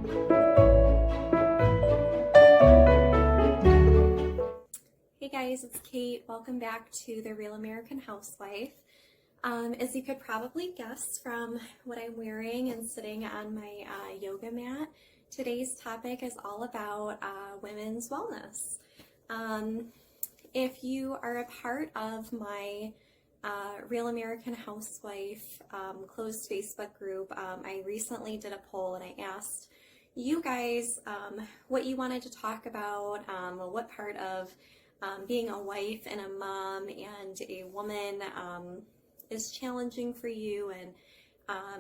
Hey guys, it's Kate. Welcome back to The Real American Housewife. As you could probably guess from what I'm wearing and sitting on my yoga mat, today's topic is all about women's wellness. If you are a part of my Real American Housewife closed Facebook group, I recently did a poll and I asked you guys what you wanted to talk about, what part of being a wife and a mom and a woman is challenging for you,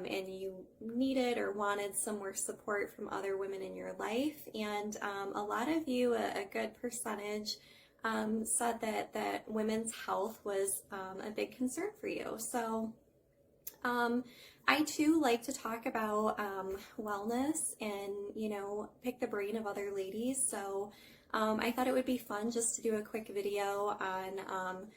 and you needed or wanted some more support from other women in your life. And a lot of you, a good percentage, said that women's health was a big concern for you. So I too like to talk about wellness and, pick the brain of other ladies. So I thought it would be fun just to do a quick video on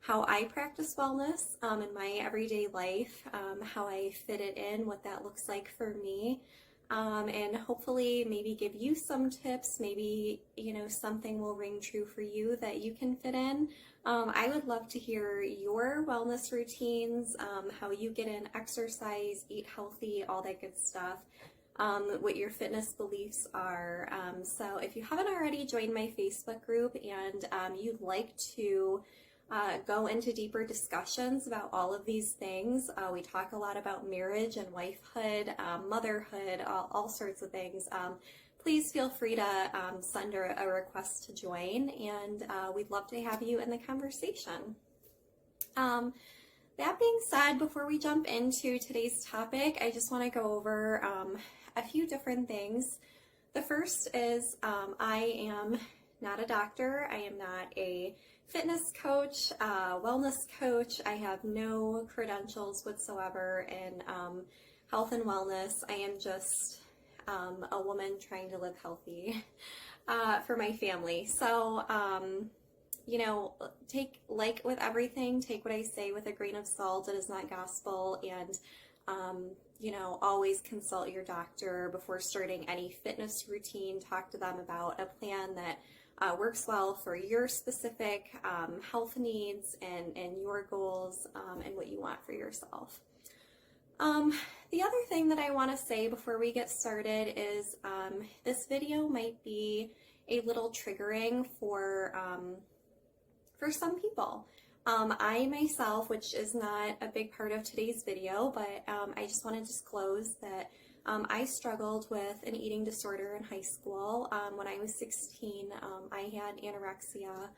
how I practice wellness in my everyday life, how I fit it in, what that looks like for me, and hopefully maybe give you some tips. Maybe, something will ring true for you that you can fit in. I would love to hear your wellness routines, how you get in exercise, eat healthy, all that good stuff. What your fitness beliefs are. So if you haven't already joined my Facebook group and you'd like to go into deeper discussions about all of these things, we talk a lot about marriage and wifehood, motherhood, all sorts of things. Please feel free to send a request to join, and we'd love to have you in the conversation. That being said, before we jump into today's topic, I just want to go over a few different things. The first is I am not a doctor. I am not a fitness coach, wellness coach. I have no credentials whatsoever in health and wellness. I am just a woman trying to live healthy for my family. So, take, like with everything, take what I say with a grain of salt. It is not gospel, and always consult your doctor before starting any fitness routine. Talk to them about a plan that works well for your specific health needs and your goals and what you want for yourself. The other thing that I want to say before we get started is this video might be a little triggering for some people. I myself, which is not a big part of today's video, but I just want to disclose that I struggled with an eating disorder in high school. When I was 16, I had anorexia.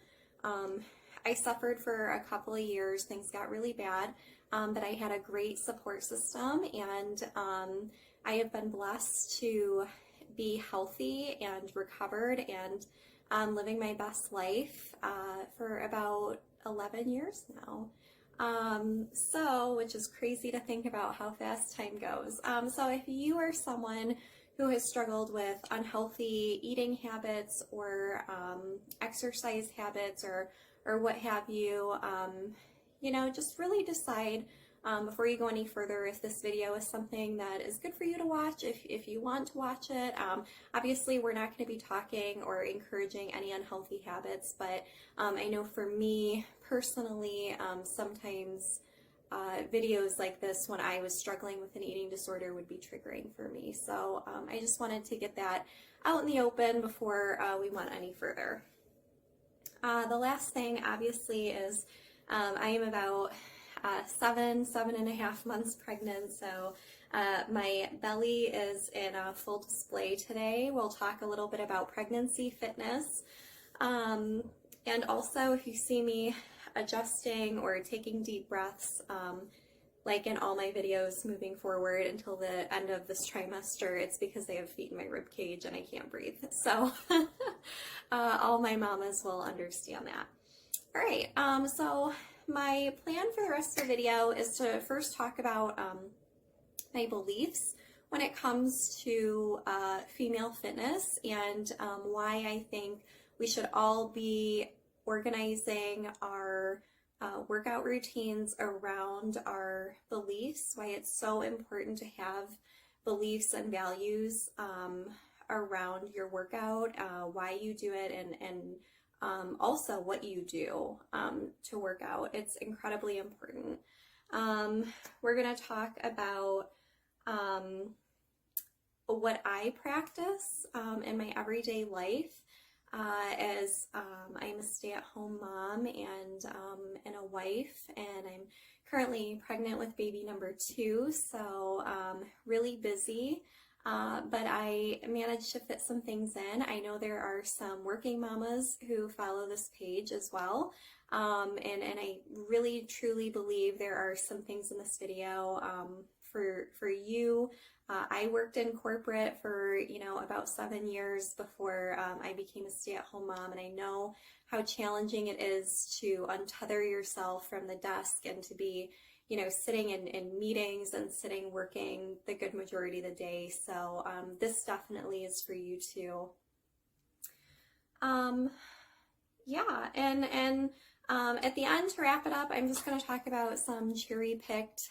I suffered for a couple of years. Things got really bad, but I had a great support system, and I have been blessed to be healthy and recovered and living my best life for about 11 years now. Which is crazy to think about how fast time goes. So if you are someone who has struggled with unhealthy eating habits or exercise habits or what have you, just really decide before you go any further if this video is something that is good for you to watch, if you want to watch it. Obviously, we're not going to be talking or encouraging any unhealthy habits, but I know for me personally, sometimes videos like this when I was struggling with an eating disorder would be triggering for me. So I just wanted to get that out in the open before we went any further. The last thing, obviously, is I am about 7.5 months pregnant, so my belly is in a full display today. We'll talk a little bit about pregnancy fitness, and also if you see me adjusting or taking deep breaths, like in all my videos moving forward until the end of this trimester, it's because I have feet in my rib cage and I can't breathe. So all my mamas will understand that. All right, so my plan for the rest of the video is to first talk about my beliefs when it comes to female fitness and why I think we should all be organizing our workout routines around our beliefs, why it's so important to have beliefs and values around your workout, why you do it, and also what you do to work out. It's incredibly important. We're going to talk about what I practice in my everyday life as I'm a stay-at-home mom and a wife, and I'm currently pregnant with baby number 2, so really busy. But I managed to fit some things in. I know there are some working mamas who follow this page as well. And I really truly believe there are some things in this video for you. I worked in corporate for, about 7 years before I became a stay-at-home mom, and I know how challenging it is to untether yourself from the desk and to be, sitting in meetings and sitting working the good majority of the day. So this definitely is for you too. Yeah, and at the end, to wrap it up, I'm just going to talk about some cherry-picked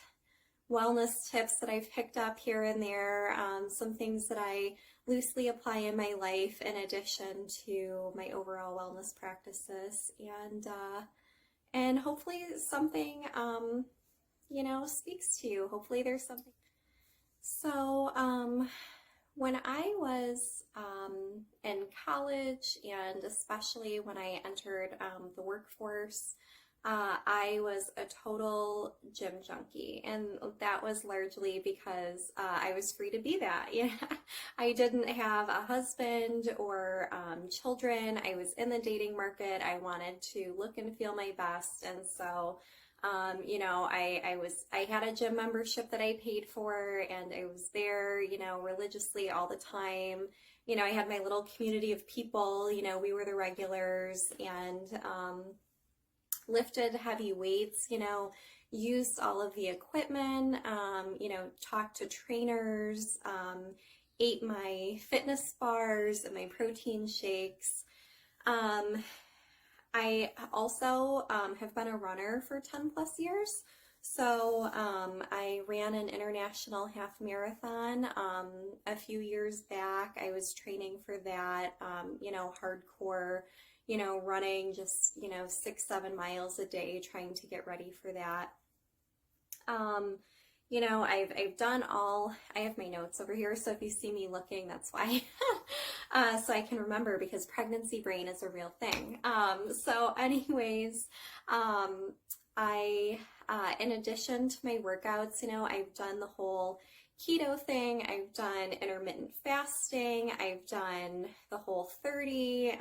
wellness tips that I've picked up here and there, some things that I loosely apply in my life in addition to my overall wellness practices, and hopefully something, speaks to you. Hopefully there's something. So, when I was in college, and especially when I entered the workforce, I was a total gym junkie, and that was largely because I was free to be that. I didn't have a husband or children. I was in the dating market. I wanted to look and feel my best, and so I had a gym membership that I paid for, and I was there, religiously all the time. I had my little community of people. We were the regulars, and lifted heavy weights, used all of the equipment, talked to trainers, ate my fitness bars and my protein shakes. I also have been a runner for 10 plus years. So I ran an international half marathon a few years back. I was training for that, hardcore, running just, 6-7 miles a day, trying to get ready for that. I've done all, I have my notes over here, so if you see me looking, that's why. So I can remember, because pregnancy brain is a real thing. So anyways, in addition to my workouts, I've done the whole keto thing, I've done intermittent fasting, I've done the whole 30,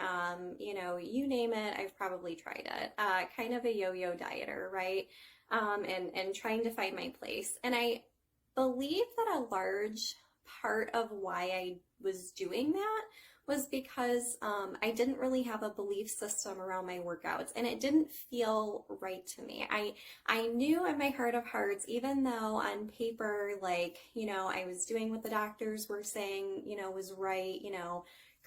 you name it, I've probably tried it. Kind of a yo-yo dieter, right? And trying to find my place. And I believe that a large part of why I was doing that was because I didn't really have a belief system around my workouts, and it didn't feel right to me. I knew in my heart of hearts, even though on paper, I was doing what the doctors were saying, was right,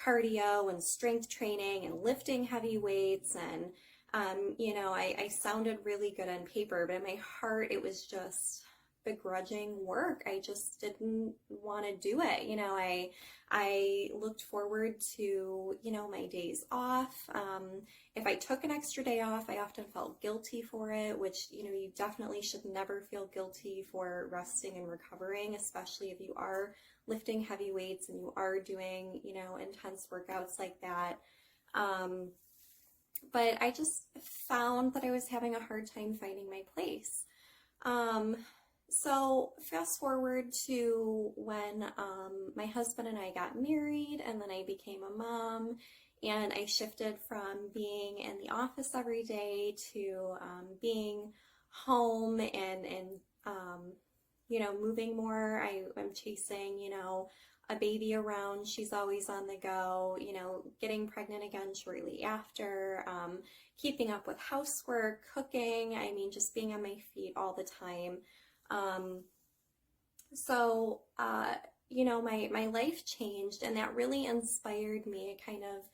cardio and strength training and lifting heavy weights, and I sounded really good on paper, but in my heart, it was just begrudging work. I just didn't want to do it. I looked forward to, my days off. If I took an extra day off, I often felt guilty for it, which, you definitely should never feel guilty for resting and recovering, especially if you are lifting heavy weights and you are doing, intense workouts like that. But I just found that I was having a hard time finding my place. So fast forward to when my husband and I got married, and then I became a mom, and I shifted from being in the office every day to being home and moving more. I'm chasing, a baby around. She's always on the go, getting pregnant again shortly after, keeping up with housework, cooking, just being on my feet all the time. My life changed, and that really inspired me. It kind of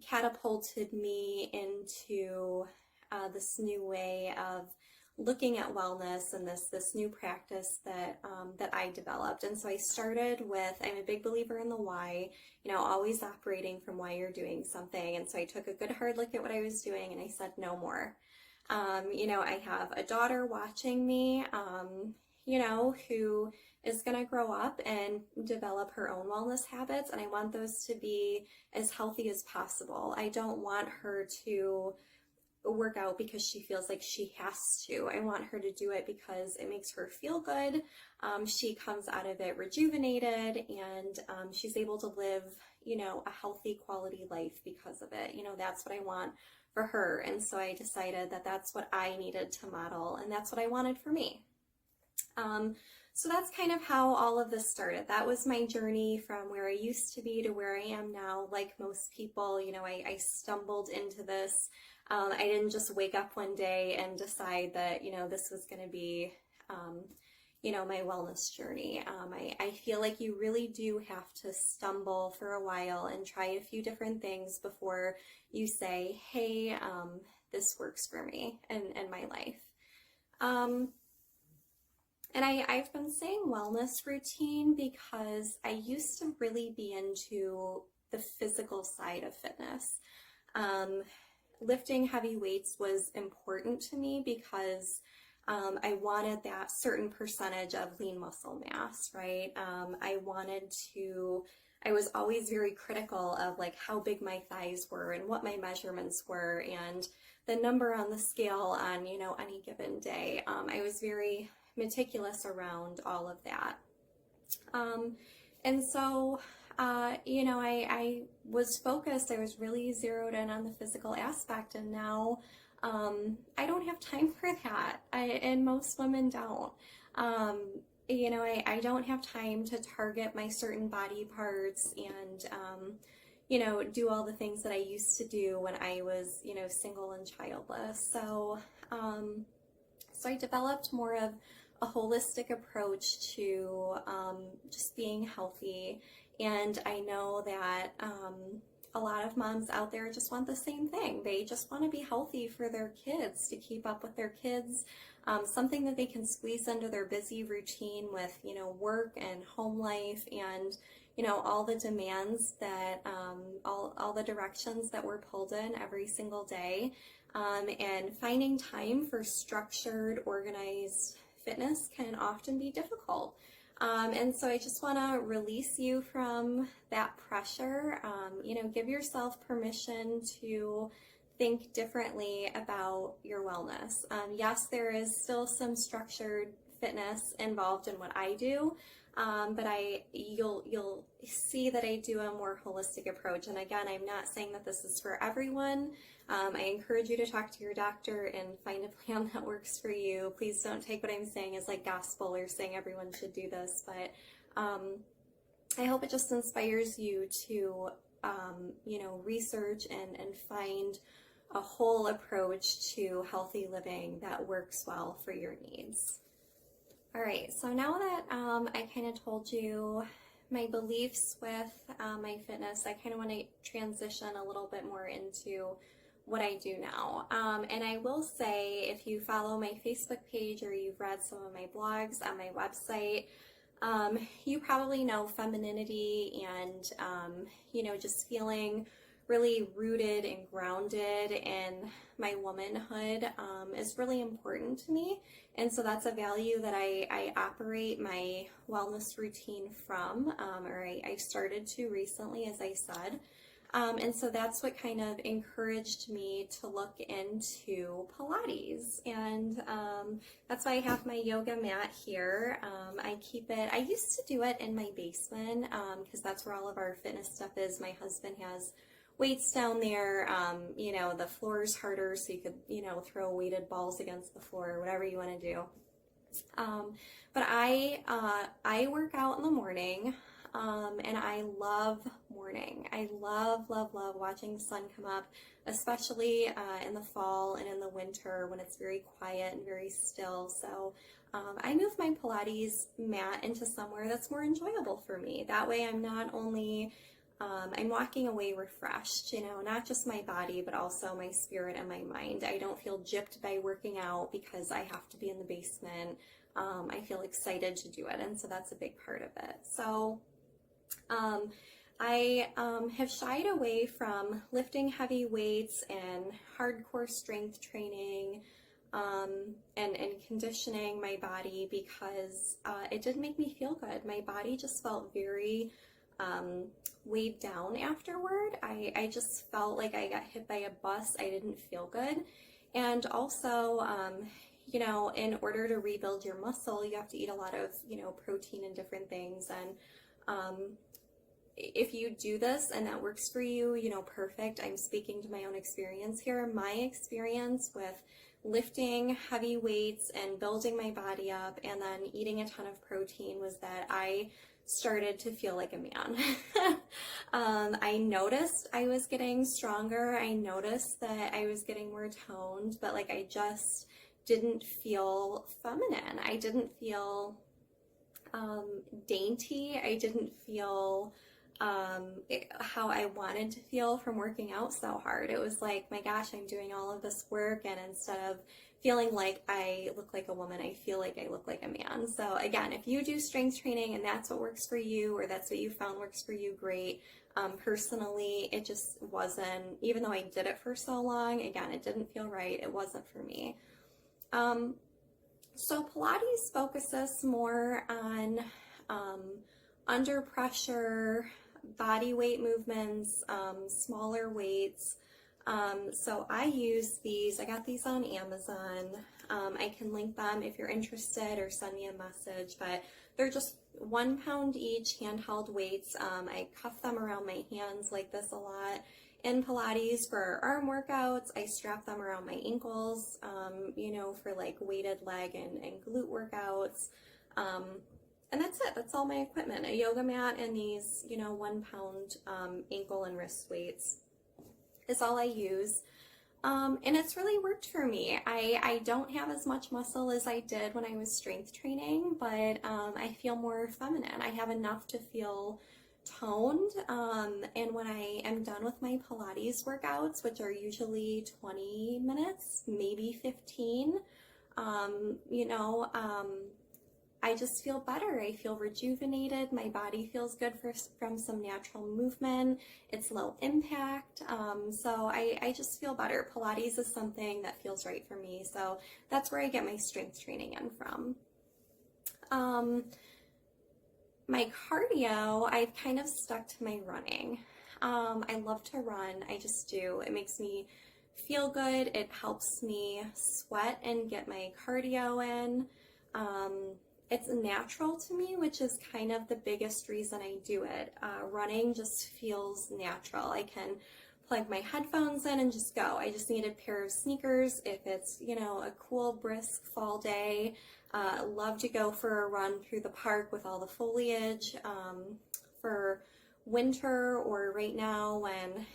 catapulted me into this new way of looking at wellness and this new practice that I developed. And so I started with, I'm a big believer in the why, always operating from why you're doing something. And so I took a good hard look at what I was doing and I said, no more. I have a daughter watching me, who is going to grow up and develop her own wellness habits. And I want those to be as healthy as possible. I don't want her to work out because she feels like she has to. I want her to do it because it makes her feel good. She comes out of it rejuvenated, and she's able to live, a healthy quality life because of it. That's what I want for her. And so I decided that that's what I needed to model, and that's what I wanted for me. So that's kind of how all of this started. That was my journey from where I used to be to where I am now. Like most people, I stumbled into this. I didn't just wake up one day and decide that, this was going to be, my wellness journey. I feel like you really do have to stumble for a while and try a few different things before you say, hey, this works for me and my life. And I've been saying wellness routine because I used to really be into the physical side of fitness. Lifting heavy weights was important to me because I wanted that certain percentage of lean muscle mass, right? I was always very critical of like how big my thighs were and what my measurements were and the number on the scale on, any given day. I was very meticulous around all of that. And so I was focused, I was really zeroed in on the physical aspect, and now I don't have time for that, and most women don't. I don't have time to target my certain body parts and, do all the things that I used to do when I was, single and childless. So I developed more of a holistic approach to just being healthy. And I know that a lot of moms out there just want the same thing. They just want to be healthy for their kids, to keep up with their kids, something that they can squeeze into their busy routine with, work and home life and, all the demands that, all the directions that we're pulled in every single day. And finding time for structured, organized fitness can often be difficult. And so I just want to release you from that pressure. Give yourself permission to think differently about your wellness. Yes, there is still some structured fitness involved in what I do, but you'll see that I do a more holistic approach. And again, I'm not saying that this is for everyone. I encourage you to talk to your doctor and find a plan that works for you. Please don't take what I'm saying as like gospel or saying everyone should do this, but I hope it just inspires you to, research and find a whole approach to healthy living that works well for your needs. All right, so now that I kind of told you my beliefs with my fitness, I kind of want to transition a little bit more into what I do now. And I will say, if you follow my Facebook page or you've read some of my blogs on my website, you probably know femininity and, just feeling really rooted and grounded in my womanhood is really important to me. And so that's a value that I operate my wellness routine from, or I started to recently, as I said. And so that's what kind of encouraged me to look into Pilates. And that's why I have my yoga mat here. I used to do it in my basement because that's where all of our fitness stuff is. My husband has weights down there. The floor is harder, so you could, throw weighted balls against the floor or whatever you want to do. But I work out in the morning. And I love morning. I love watching the sun come up, especially in the fall and in the winter when it's very quiet and very still. So I move my Pilates mat into somewhere that's more enjoyable for me. That way I'm not only I'm walking away refreshed, not just my body, but also my spirit and my mind. I don't feel gypped by working out because I have to be in the basement. I feel excited to do it, and so that's a big part of it. So I have shied away from lifting heavy weights and hardcore strength training and conditioning my body because it didn't make me feel good. My body just felt very weighed down afterward. I just felt like I got hit by a bus. I didn't feel good. And also, in order to rebuild your muscle, you have to eat a lot of, protein and different things. And if you do this and that works for you, perfect. I'm speaking to my own experience here. My experience with lifting heavy weights and building my body up and then eating a ton of protein was that I started to feel like a man. I noticed I was getting stronger. I noticed that I was getting more toned, but like I just didn't feel feminine. I didn't feel dainty. I didn't feel how I wanted to feel from working out so hard. It was like, my gosh, I'm doing all of this work, and instead of feeling like I look like a woman, I feel like I look like a man. So again, if you do strength training and that's what works for you, or that's what you found works for you, great. Personally, it just wasn't, even though I did it for so long, again, it didn't feel right. It wasn't for me. So Pilates focuses more on under pressure, body weight movements, smaller weights. So I use these. I got these on Amazon. I can link them if you're interested, or send me a message, but they're just 1 pound each, handheld weights. I cuff them around my hands like this a lot. In Pilates, for our arm workouts, I strap them around my ankles, for like weighted leg and glute workouts. And that's it. That's all my equipment. A yoga mat and these, 1 pound ankle and wrist weights is all I use. And it's really worked for me. I don't have as much muscle as I did when I was strength training, but I feel more feminine. I have enough to feel toned. And when I am done with my Pilates workouts, which are usually 20 minutes, maybe 15, I just feel better. I feel rejuvenated. My body feels good from some natural movement. It's low impact. So I just feel better. Pilates is something that feels right for me. So that's where I get my strength training in from. My cardio, I've kind of stuck to my running. I love to run. I just do. It makes me feel good. It helps me sweat and get my cardio in. It's natural to me, which is kind of the biggest reason I do it. Running just feels natural. I can plug my headphones in and just go. I just need a pair of sneakers. If it's, a cool, brisk fall day, love to go for a run through the park with all the foliage. For winter, or right now when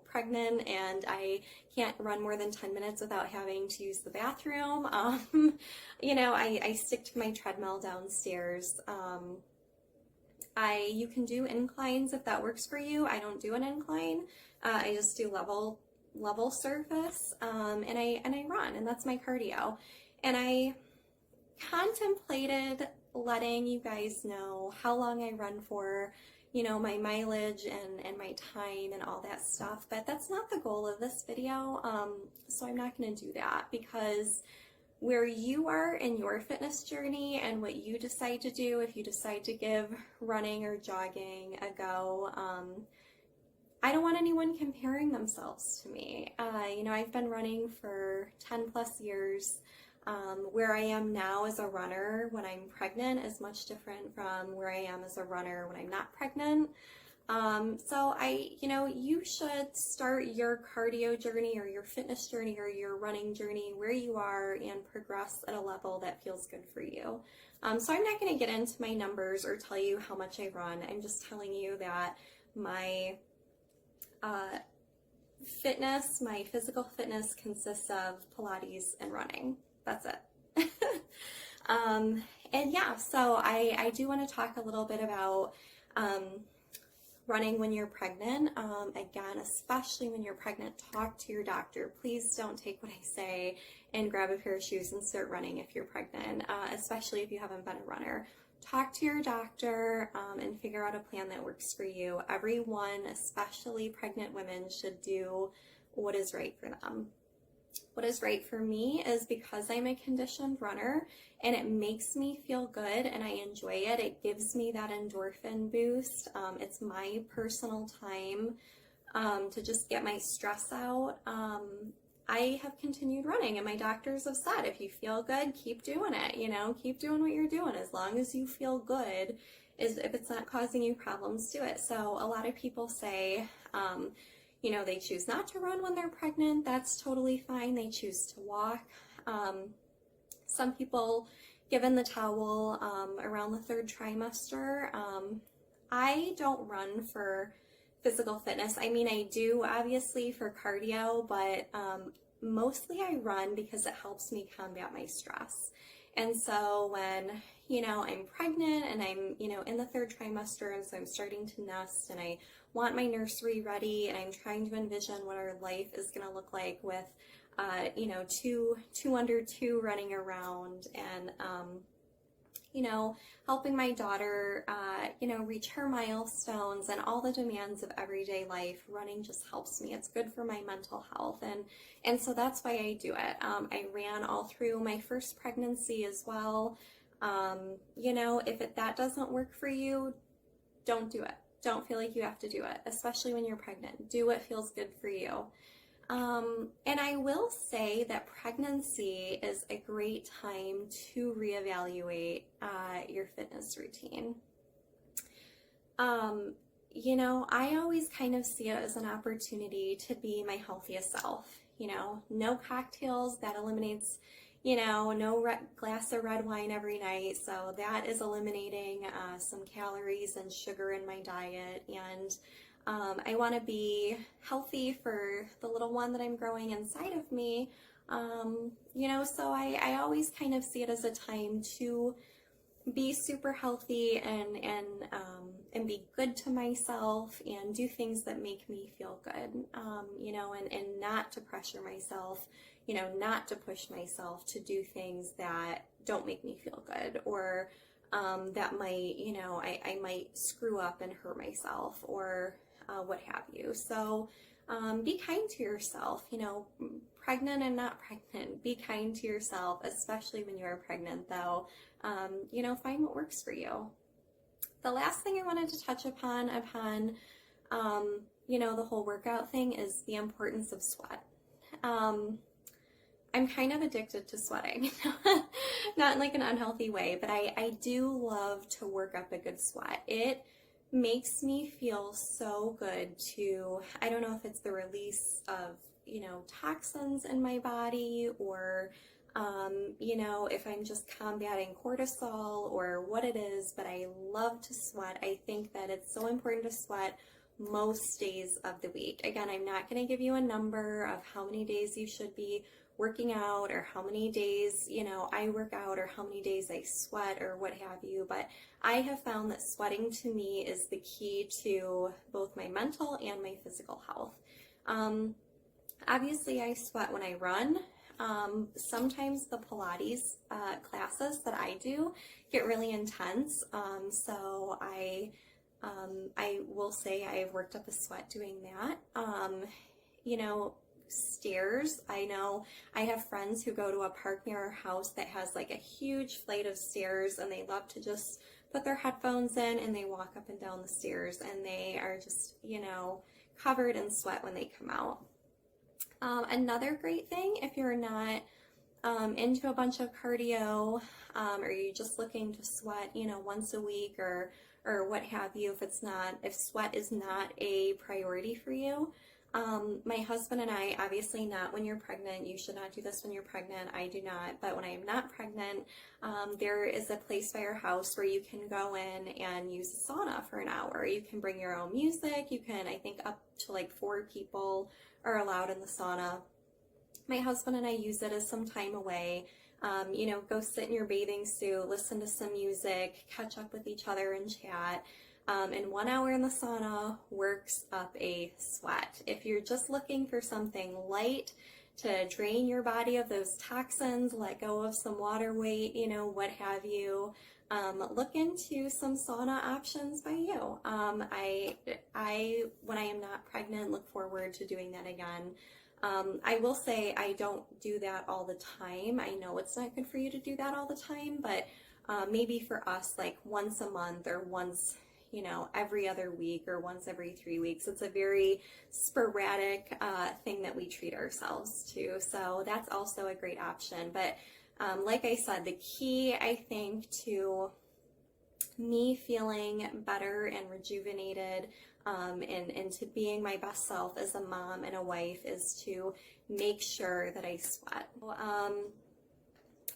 pregnant and I can't run more than 10 minutes without having to use the bathroom. I stick to my treadmill downstairs. You can do inclines if that works for you. I don't do an incline. I just do level surface, and I run, and that's my cardio. And I contemplated letting you guys know how long I run for, my mileage and my time and all that stuff, but that's not the goal of this video. So I'm not going to do that, because where you are in your fitness journey and what you decide to do, if you decide to give running or jogging a go, I don't want anyone comparing themselves to me. I've been running for 10 plus years. Where I am now as a runner when I'm pregnant is much different from where I am as a runner when I'm not pregnant. So you should start your cardio journey or your fitness journey or your running journey where you are and progress at a level that feels good for you. So I'm not going to get into my numbers or tell you how much I run. I'm just telling you that my my physical fitness consists of Pilates and running. That's it. And yeah, so I do want to talk a little bit about running when you're pregnant. Again, especially when you're pregnant, talk to your doctor. Please don't take what I say and grab a pair of shoes and start running if you're pregnant, especially if you haven't been a runner. Talk to your doctor and figure out a plan that works for you. Everyone, especially pregnant women, should do what is right for them. What is right for me is because I'm a conditioned runner and it makes me feel good and I enjoy it. It gives me that endorphin boost. It's my personal time to just get my stress out. I have continued running, and my doctors have said, if you feel good, keep doing it, keep doing what you're doing. As long as you feel good, if it's not causing you problems, do it. So a lot of people say, they choose not to run when they're pregnant. That's totally fine. They choose to walk. Some people give in the towel around the 3rd trimester. I don't run for physical fitness. I mean, I do obviously for cardio, but mostly I run because it helps me combat my stress. And so when, I'm pregnant and I'm, in the 3rd trimester, and so I'm starting to nest and I want my nursery ready and I'm trying to envision what our life is going to look like with, two under 2 running around and, helping my daughter, reach her milestones and all the demands of everyday life. Running just helps me. It's good for my mental health. And so that's why I do it. I ran all through my first pregnancy as well. If that doesn't work for you, don't do it. Don't feel like you have to do it, especially when you're pregnant. Do what feels good for you. And I will say that pregnancy is a great time to reevaluate your fitness routine. I always kind of see it as an opportunity to be my healthiest self. No cocktails, that eliminates, no glass of red wine every night. So that is eliminating some calories and sugar in my diet. And I want to be healthy for the little one that I'm growing inside of me. So I always kind of see it as a time to be super healthy and be good to myself and do things that make me feel good, and not to pressure myself, not to push myself to do things that don't make me feel good or that might, I might screw up and hurt myself or what have you. So be kind to yourself, pregnant and not pregnant. Be kind to yourself, especially when you're pregnant, though. Find what works for you. The last thing I wanted to touch upon, the whole workout thing is the importance of sweat. I'm kind of addicted to sweating, not in like an unhealthy way, but I do love to work up a good sweat. It makes me feel so good I don't know if it's the release of, toxins in my body or, if I'm just combating cortisol or what it is, but I love to sweat. I think that it's so important to sweat most days of the week. Again, I'm not going to give you a number of how many days you should be working out or how many days, I work out or how many days I sweat or what have you, but I have found that sweating to me is the key to both my mental and my physical health. Obviously I sweat when I run. Sometimes the Pilates classes that I do get really intense, so I will say I've worked up a sweat doing that. Stairs. I know I have friends who go to a park near our house that has like a huge flight of stairs, and they love to just put their headphones in and they walk up and down the stairs, and they are just, covered in sweat when they come out. Another great thing, if you're not into a bunch of cardio, or you're just looking to sweat, once a week or what have you, if sweat is not a priority for you, my husband and I, obviously not when you're pregnant, you should not do this when you're pregnant, I do not, but when I am not pregnant, there is a place by our house where you can go in and use a sauna for an hour. You can bring your own music, you can, I think up to like 4 people are allowed in the sauna. My husband and I use it as some time away. Go sit in your bathing suit, listen to some music, catch up with each other and chat. and 1 hour in the sauna works up a sweat. If you're just looking for something light to drain your body of those toxins, let go of some water weight, what have you, look into some sauna options by you. When I am not pregnant, look forward to doing that again. I will say I don't do that all the time. I know it's not good for you to do that all the time, but maybe for us, like once a month or once, every other week or once every 3 weeks. It's a very sporadic thing that we treat ourselves to. So that's also a great option. But like I said, the key, I think, to me feeling better and rejuvenated and to being my best self as a mom and a wife is to make sure that I sweat.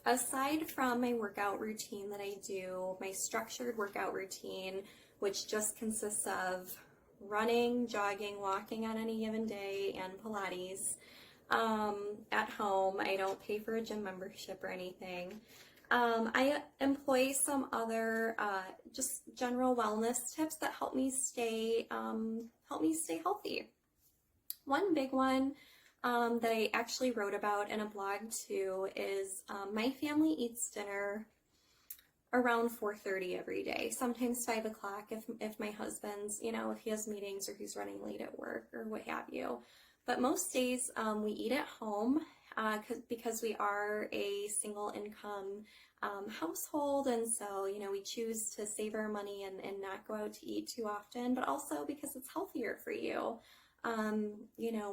Aside from my workout routine that I do, my structured workout routine, which just consists of running, jogging, walking on any given day, and Pilates at home. I don't pay for a gym membership or anything. I employ some other just general wellness tips that help me stay healthy. One big one that I actually wrote about in a blog too is my family eats dinner around 4:30 every day, sometimes 5 o'clock if my husband's, if he has meetings or he's running late at work or what have you. But most days we eat at home because we are a single income household, and so we choose to save our money and not go out to eat too often, but also because it's healthier for you.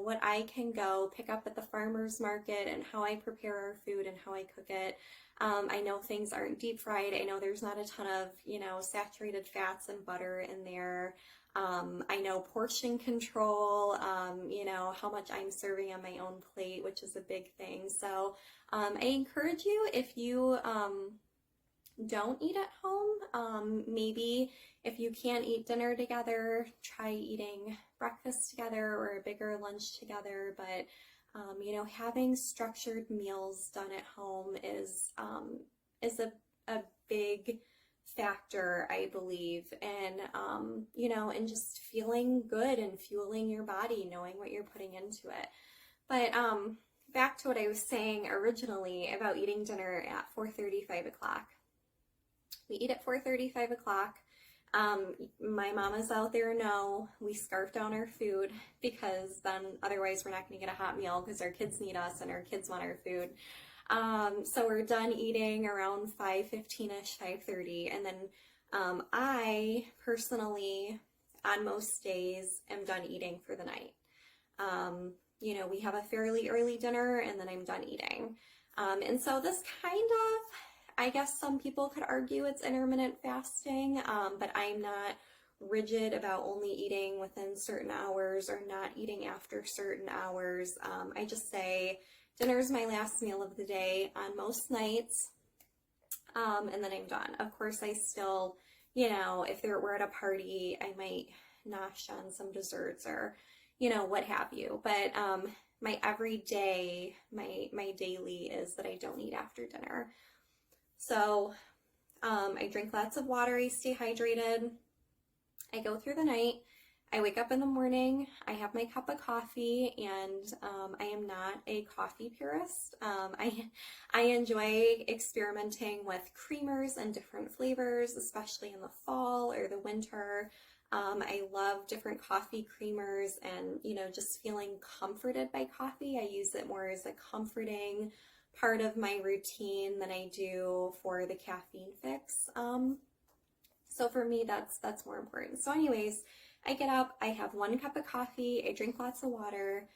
What I can go pick up at the farmer's market and how I prepare our food and how I cook it. I know things aren't deep fried. I know there's not a ton of, saturated fats and butter in there. I know portion control, how much I'm serving on my own plate, which is a big thing. So I encourage you, if you don't eat at home, maybe if you can't eat dinner together, try eating breakfast together or a bigger lunch together. But having structured meals done at home is a big factor, I believe, and and just feeling good and fueling your body, knowing what you're putting into it. But back to what I was saying originally about eating dinner at 4:30, 5 o'clock. We eat at 4:30, 5 o'clock. My mamas out there know we scarf down our food because then otherwise we're not going to get a hot meal because our kids need us and our kids want our food. So we're done eating around 5:15ish, 5:30, and then I personally, on most days, am done eating for the night. We have a fairly early dinner and then I'm done eating. And so this kind of, I guess some people could argue it's intermittent fasting, but I'm not rigid about only eating within certain hours or not eating after certain hours. I just say dinner is my last meal of the day on most nights, and then I'm done. Of course, I still, if we're at a party, I might nosh on some desserts or, what have you. But my everyday, my daily is that I don't eat after dinner. So I drink lots of water, I stay hydrated, I go through the night, I wake up in the morning, I have my cup of coffee, and I am not a coffee purist. I enjoy experimenting with creamers and different flavors, especially in the fall or the winter. I love different coffee creamers and, just feeling comforted by coffee. I use it more as a comforting part of my routine than I do for the caffeine fix. So for me, that's more important. So anyways, I get up, I have 1 cup of coffee, I drink lots of water,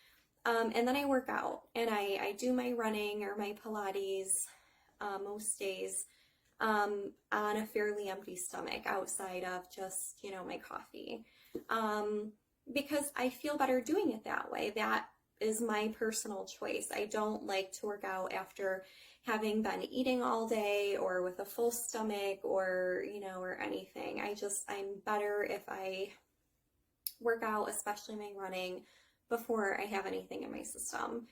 and then I work out. And I do my running or my Pilates most days on a fairly empty stomach outside of just, my coffee. Because I feel better doing it that way. That is my personal choice. I don't like to work out after having been eating all day or with a full stomach or, or anything. I'm better if I work out, especially my running, before I have anything in my system.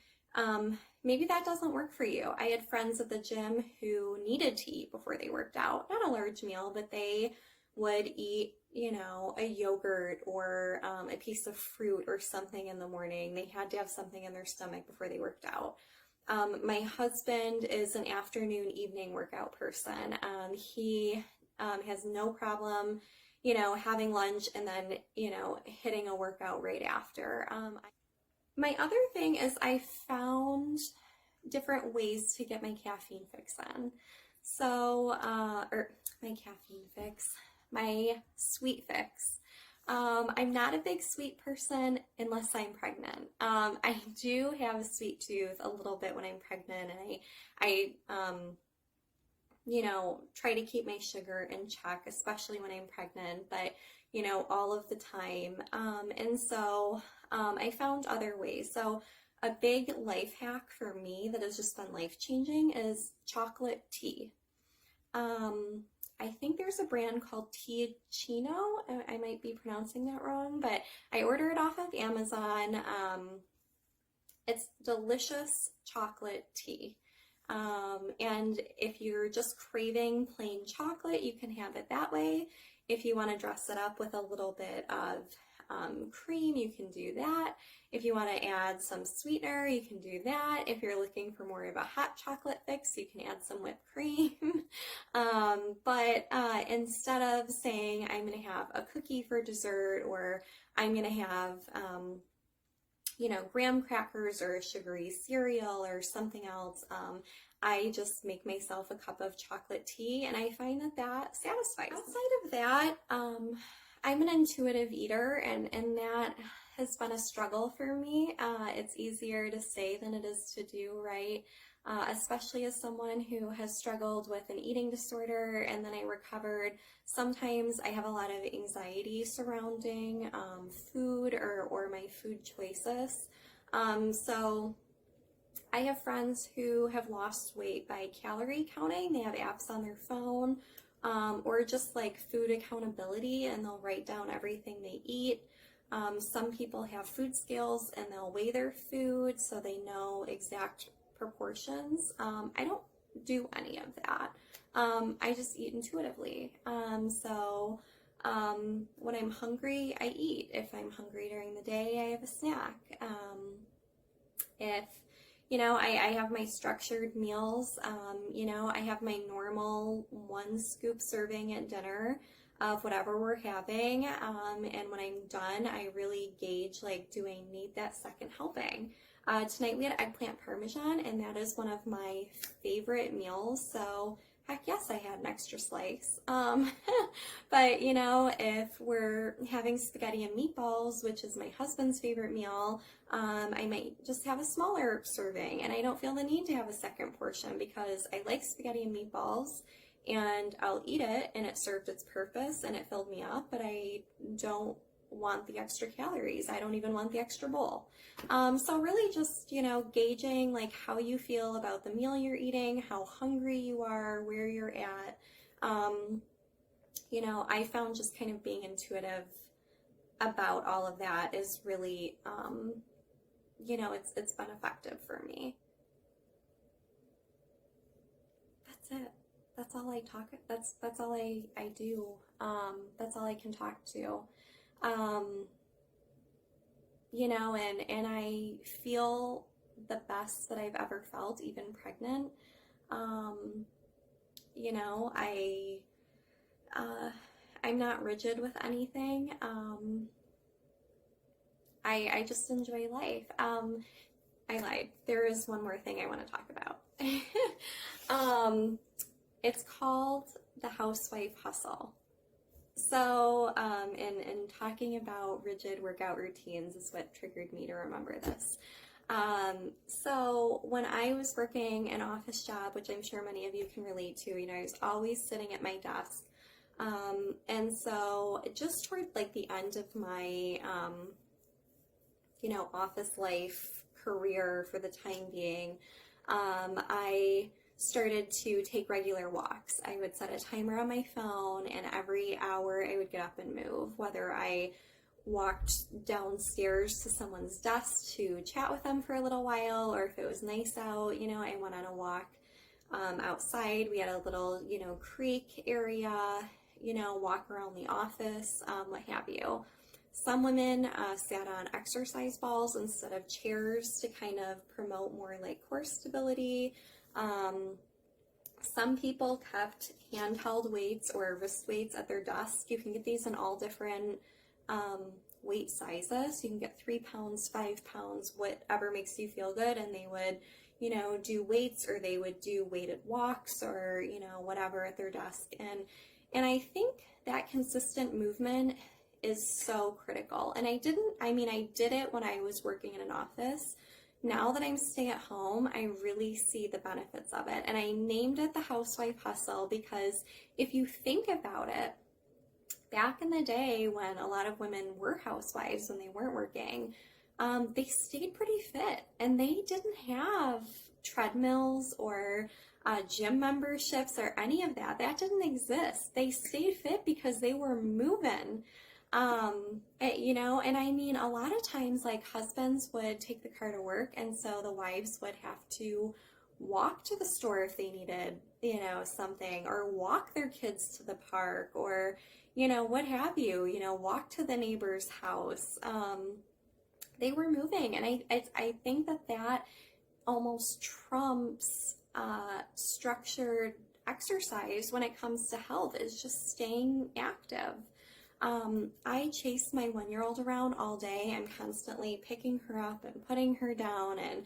Maybe that doesn't work for you. I had friends at the gym who needed to eat before they worked out. Not a large meal, but they would eat, a yogurt or a piece of fruit or something in the morning. They had to have something in their stomach before they worked out. My husband is an afternoon, evening workout person. He has no problem, having lunch and then, hitting a workout right after. My other thing is I found different ways to get my caffeine fix on. So, or my caffeine fix, my sweet fix. I'm not a big sweet person unless I'm pregnant. I do have a sweet tooth a little bit when I'm pregnant, and I try to keep my sugar in check, especially when I'm pregnant, but, all of the time. And so I found other ways. So a big life hack for me that has just been life-changing is chocolate tea. I think there's a brand called Teachino. I might be pronouncing that wrong, but I order it off of Amazon. It's delicious chocolate tea. And if you're just craving plain chocolate, you can have it that way. If you want to dress it up with a little bit of cream, you can do that. If you want to add some sweetener, you can do that. If you're looking for more of a hot chocolate fix, you can add some whipped cream. But instead of saying I'm going to have a cookie for dessert, or I'm going to have graham crackers or a sugary cereal or something else, I just make myself a cup of chocolate tea, and I find that satisfies. Outside of that, I'm an intuitive eater, and that has been a struggle for me. It's easier to say than it is to do, right? Especially as someone who has struggled with an eating disorder and then I recovered. Sometimes I have a lot of anxiety surrounding food or my food choices. So I have friends who have lost weight by calorie counting. They have apps on their phone, or just like food accountability, and they'll write down everything they eat. Some people have food scales and they'll weigh their food so they know exact proportions. I don't do any of that. I just eat intuitively. So when I'm hungry, I eat. If I'm hungry during the day, I have a snack. If I have my structured meals. I have my normal 1 scoop serving at dinner of whatever we're having. And when I'm done, I really gauge, like, do I need that second helping? Tonight we had eggplant parmesan, and that is one of my favorite meals. So heck yes, I had an extra slice. But if we're having spaghetti and meatballs, which is my husband's favorite meal, I might just have a smaller serving, and I don't feel the need to have a second portion because I like spaghetti and meatballs, and I'll eat it, and it served its purpose, and it filled me up, but I don't want the extra calories. I don't even want the extra bowl. So really just, gauging like how you feel about the meal you're eating, how hungry you are, where you're at. I found just kind of being intuitive about all of that is really, it's been effective for me. That's it. That's all I talk. That's all I do. That's all I can talk to. And I feel the best that I've ever felt, even pregnant. I'm not rigid with anything. I just enjoy life. I lied. There is one more thing I want to talk about. It's called the housewife hustle. So, in talking about rigid workout routines is what triggered me to remember this. So when I was working an office job, which I'm sure many of you can relate to, I was always sitting at my desk. And so just toward like the end of my, office life career for the time being, I started to take regular walks. I would set a timer on my phone, and every hour I would get up and move, whether I walked downstairs to someone's desk to chat with them for a little while, or if it was nice out, I went on a walk outside. We had a little, creek area, walk around the office, what have you. Some women sat on exercise balls instead of chairs to kind of promote more like core stability. Some people kept handheld weights or wrist weights at their desk. You can get these in all different weight sizes. You can get 3 pounds, 5 pounds, whatever makes you feel good. And they would, do weights, or they would do weighted walks, or, whatever at their desk. And I think that consistent movement is so critical. And I did it when I was working in an office. Now that I'm stay at home, I really see the benefits of it. And I named it the Housewife Hustle because if you think about it, back in the day when a lot of women were housewives, when they weren't working, they stayed pretty fit, and they didn't have treadmills or gym memberships or any of that. That didn't exist. They stayed fit because they were moving. And I mean, a lot of times, like, husbands would take the car to work, and so the wives would have to walk to the store if they needed, something, or walk their kids to the park, or, what have you, walk to the neighbor's house. They were moving, and I think that almost trumps structured exercise when it comes to health, is just staying active. I chase my 1-year-old around all day. I'm constantly picking her up and putting her down and,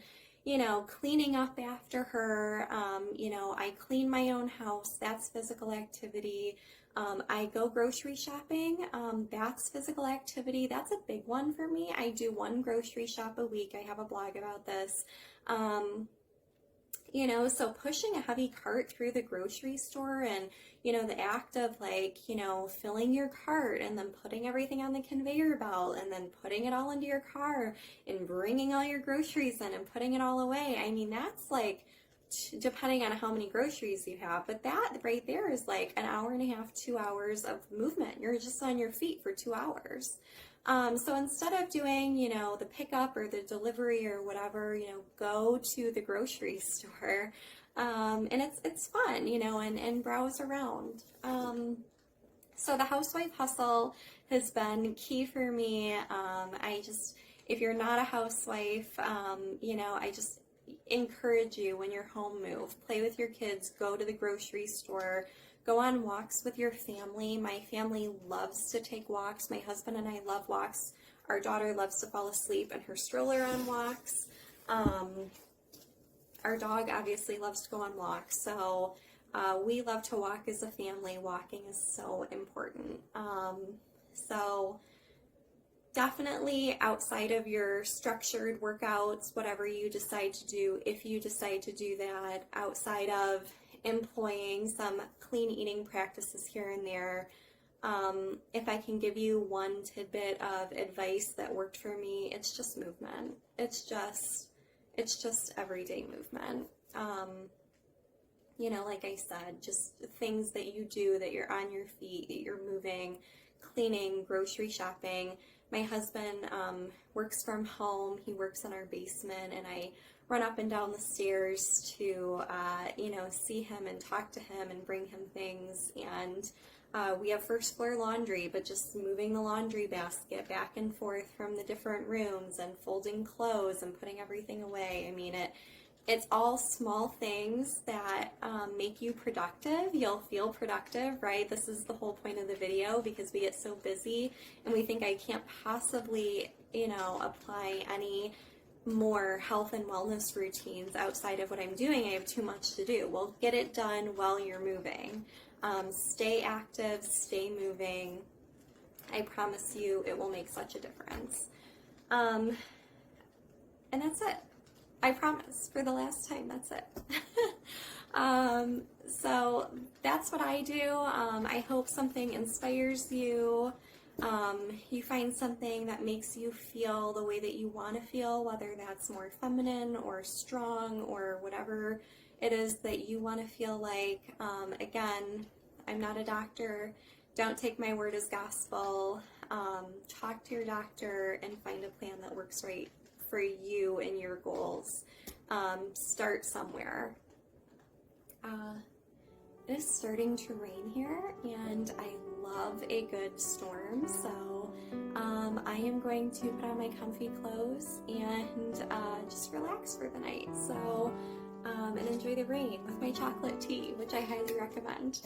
cleaning up after her. I clean my own house. That's physical activity. I go grocery shopping. That's physical activity. That's a big one for me. I do 1 grocery shop a week. I have a blog about this. So pushing a heavy cart through the grocery store, and, the act of, like, filling your cart and then putting everything on the conveyor belt and then putting it all into your car and bringing all your groceries in and putting it all away. I mean, that's like, depending on how many groceries you have, but that right there is like an hour and a half, 2 hours of movement. You're just on your feet for 2 hours. So instead of doing, the pickup or the delivery or whatever, go to the grocery store. And it's fun, and browse around. So the Housewife Hustle has been key for me. If you're not a housewife, I just encourage you, when you're home, move, play with your kids, go to the grocery store, go on walks with your family. My family loves to take walks. My husband and I love walks. Our daughter loves to fall asleep in her stroller on walks. Our dog obviously loves to go on walks. So we love to walk as a family. Walking is so important. So definitely outside of your structured workouts, whatever you decide to do, if you decide to do that, outside of employing some clean eating practices here and there, if I can give you one tidbit of advice that worked for me, it's just movement. It's just everyday movement. Like I said, just things that you do, that you're on your feet, that you're moving, cleaning, grocery shopping. My husband works from home. He works in our basement, and I run up and down the stairs to, see him and talk to him and bring him things. And we have first floor laundry, but just moving the laundry basket back and forth from the different rooms and folding clothes and putting everything away. I mean, it's all small things that make you productive. You'll feel productive, right? This is the whole point of the video, because we get so busy and we think I can't possibly, apply any more health and wellness routines outside of what I'm doing. I have too much to do. Well, get it done while you're moving. Stay active, stay moving. I promise you it will make such a difference. And that's it. I promise, for the last time, that's it. So that's what I do. I hope something inspires you. You find something that makes you feel the way that you want to feel, whether that's more feminine or strong or whatever it is that you want to feel like. Again, I'm not a doctor. Don't take my word as gospel. Talk to your doctor and find a plan that works right for you and your goals. Start somewhere. It is starting to rain here, and I love a good storm, so I am going to put on my comfy clothes and just relax for the night. So and enjoy the rain with my chocolate tea, which I highly recommend.